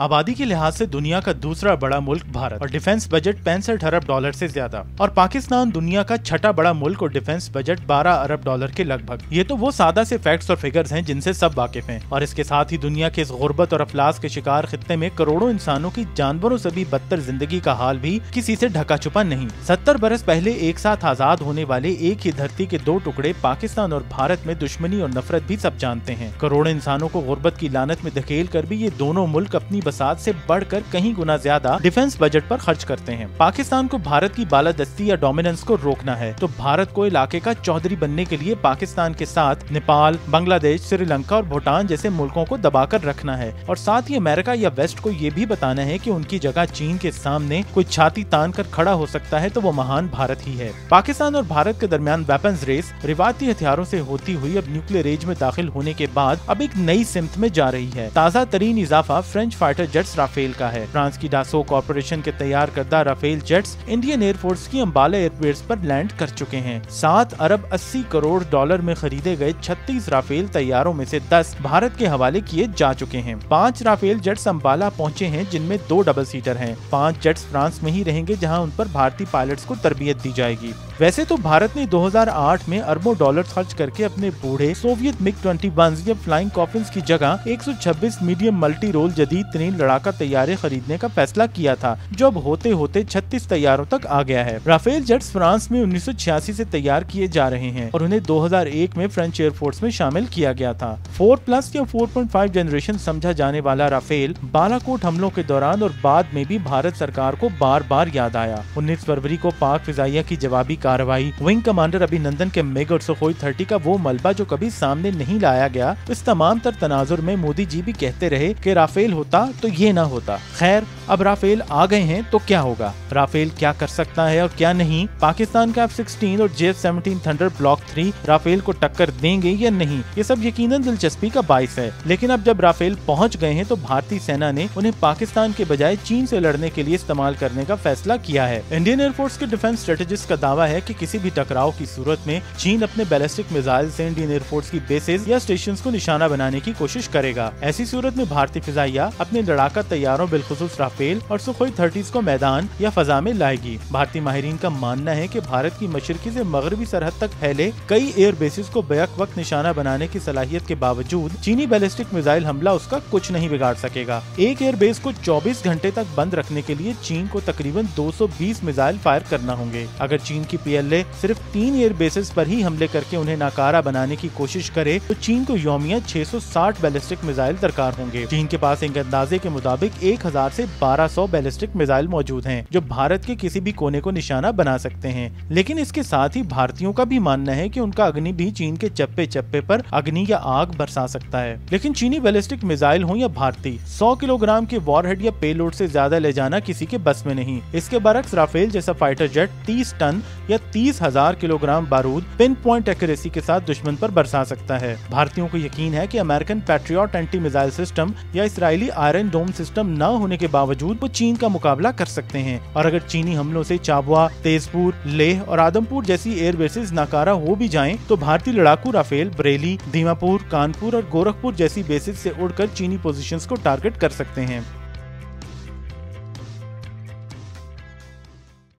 आबादी के लिहाज से दुनिया का दूसरा बड़ा मुल्क भारत और डिफेंस बजट 65 अरब डॉलर से ज्यादा, और पाकिस्तान दुनिया का छठा बड़ा मुल्क और डिफेंस बजट 12 अरब डॉलर के लगभग। ये तो वो सादा से फैक्ट्स और फिगर्स हैं जिनसे सब वाकिफ हैं। और इसके साथ ही दुनिया के इस गुर्बत और अफलास के शिकार खित्ते में करोड़ों इंसानों की जानवरों से भी बदतर जिंदगी का हाल भी किसी से ढका छुपा नहीं। 70 बरस पहले एक साथ आजाद होने वाले एक ही धरती के दो टुकड़े पाकिस्तान और भारत में दुश्मनी और नफरत भी सब जानते हैं। करोड़ों इंसानों को गुर्बत की लानत में धकेल कर भी ये दोनों मुल्क अपनी बसात से बढ़कर कहीं गुना ज्यादा डिफेंस बजट पर खर्च करते हैं। पाकिस्तान को भारत की बालादस्ती या डोमिनेंस को रोकना है तो भारत को इलाके का चौधरी बनने के लिए पाकिस्तान के साथ नेपाल, बांग्लादेश, श्रीलंका और भूटान जैसे मुल्कों को दबाकर रखना है। और साथ ही अमेरिका या वेस्ट को ये भी बताना है कि उनकी जगह चीन के सामने कोई छाती तान कर खड़ा हो सकता है तो वो महान भारत ही है। पाकिस्तान और भारत के दरमियान वेपन्स रेस रिवायती हथियारों से होती हुई अब न्यूक्लियर एज में दाखिल होने के बाद अब एक नई सिमत में जा रही है। ताज़ा तरीन इजाफा फ्रेंच फाइटर जेट्स राफेल का है। फ्रांस की डासो कॉर्पोरेशन के तैयार करदा राफेल जेट्स इंडियन एयरफोर्स की अंबाला एयरबेस पर लैंड कर चुके हैं। 7 अरब 80 करोड़ डॉलर में खरीदे गए 36 राफेल तैयारों में से 10 भारत के हवाले किए जा चुके हैं। 5 राफेल जेट्स अंबाला पहुंचे हैं जिनमें 2 डबल सीटर हैं। 5 जेट्स फ्रांस में ही रहेंगे जहां उन पर भारतीय पायलट्स को तरबियत दी जाएगी। वैसे तो भारत ने 2008 में अरबों डॉलर खर्च करके अपने बूढ़े सोवियत MiG-21 या फ्लाइंग कॉफिन्स की जगह 126 मीडियम मल्टी रोल जदीद तरीन लड़ाका तैयारे खरीदने का फैसला किया था, जो अब होते होते 36 तैयारों तक आ गया है। राफेल जेट्स फ्रांस में 1986 से तैयार किए जा रहे हैं और उन्हें 2001 में फ्रेंच एयरफोर्स में शामिल किया गया था। 4+ या 4.5 जनरेशन समझा जाने वाला राफेल बालाकोट हमलों के दौरान और बाद में भी भारत सरकार को बार बार याद आया। 19 फरवरी को पाक फिजाइया की जवाबी कार्रवाई, विंग कमांडर अभिनंदन के मिग और सुखोई 30 का वो मलबा जो कभी सामने नहीं लाया गया, इस तमाम तर तनाजुर में मोदी जी भी कहते रहे कि राफेल होता तो ये ना होता। खैर, अब राफेल आ गए हैं तो क्या होगा, राफेल क्या कर सकता है और क्या नहीं, पाकिस्तान का F-16 और JF-17 थंडर ब्लॉक 3 राफेल को टक्कर देंगे या नहीं, ये सब यकीनन दिलचस्पी का बाइस है। लेकिन अब जब राफेल पहुंच गए हैं तो भारतीय सेना ने उन्हें पाकिस्तान के बजाय चीन से लड़ने के लिए इस्तेमाल करने का फैसला किया है। इंडियन एयरफोर्स के डिफेंस स्ट्रेटेजिस्ट का दावा है कि किसी भी टकराव की सूरत में चीन अपने बैलिस्टिक मिसाइल से इंडियन एयरफोर्स की बेसेस या स्टेशंस को निशाना बनाने की कोशिश करेगा। ऐसी सूरत में भारतीय फिजाइया अपने लड़ाका तैयारों बिलखुसूस राफेल और सुखोई 30 को मैदान या फजा में लाएगी। भारतीय माहिरीन का मानना है कि भारत की मशरकी से मगरबी सरहद तक फैले कई एयर बेसिस को बैक वक्त निशाना बनाने की सलाहियत के बावजूद चीनी बैलिस्टिक मिसाइल हमला उसका कुछ नहीं बिगाड़ सकेगा। एक एयर बेस को 24 घंटे तक बंद रखने के लिए चीन को तकरीबन 220 मिसाइल फायर करना होंगे। अगर चीन की PLA सिर्फ 3 एयर बेसिस पर ही हमले करके उन्हें नाकारा बनाने की कोशिश करे तो चीन को यौमिया 660 बैलिस्टिक मिसाइल दरकार होंगे। चीन के पास एक अंदाजे के मुताबिक 1000 से 1200 बैलिस्टिक मिसाइल मौजूद हैं, जो भारत के किसी भी कोने को निशाना बना सकते हैं। लेकिन इसके साथ ही भारतीयों का भी मानना है कि उनका अग्नि भी चीन के चप्पे चप्पे पर अग्नि या आग बरसा सकता है। लेकिन चीनी बैलिस्टिक मिसाइल हो या भारतीय, 100 किलोग्राम के वॉरहेड या पेलोड से ज्यादा ले जाना किसी के बस में नहीं। इसके बरक्स राफेल जैसा फाइटर जेट 30 टन या 30,000 किलोग्राम बारूद पिन पॉइंट एक्यूरेसी के साथ दुश्मन पर बरसा सकता है। भारतीयों को यकीन है कि American patriot anti missile system या इसराइली आयरन डोम सिस्टम न होने के बावजूद वो चीन का मुकाबला कर सकते हैं। और अगर चीनी हमलों से चाबुआ, तेजपुर, लेह और आदमपुर जैसी एयर बेसिस नाकारा हो भी जाएं, तो भारतीय लड़ाकू राफेल बरेली, दीमापुर, कानपुर और गोरखपुर जैसी बेसिस से उड़कर चीनी पोजीशंस को टारगेट कर सकते हैं।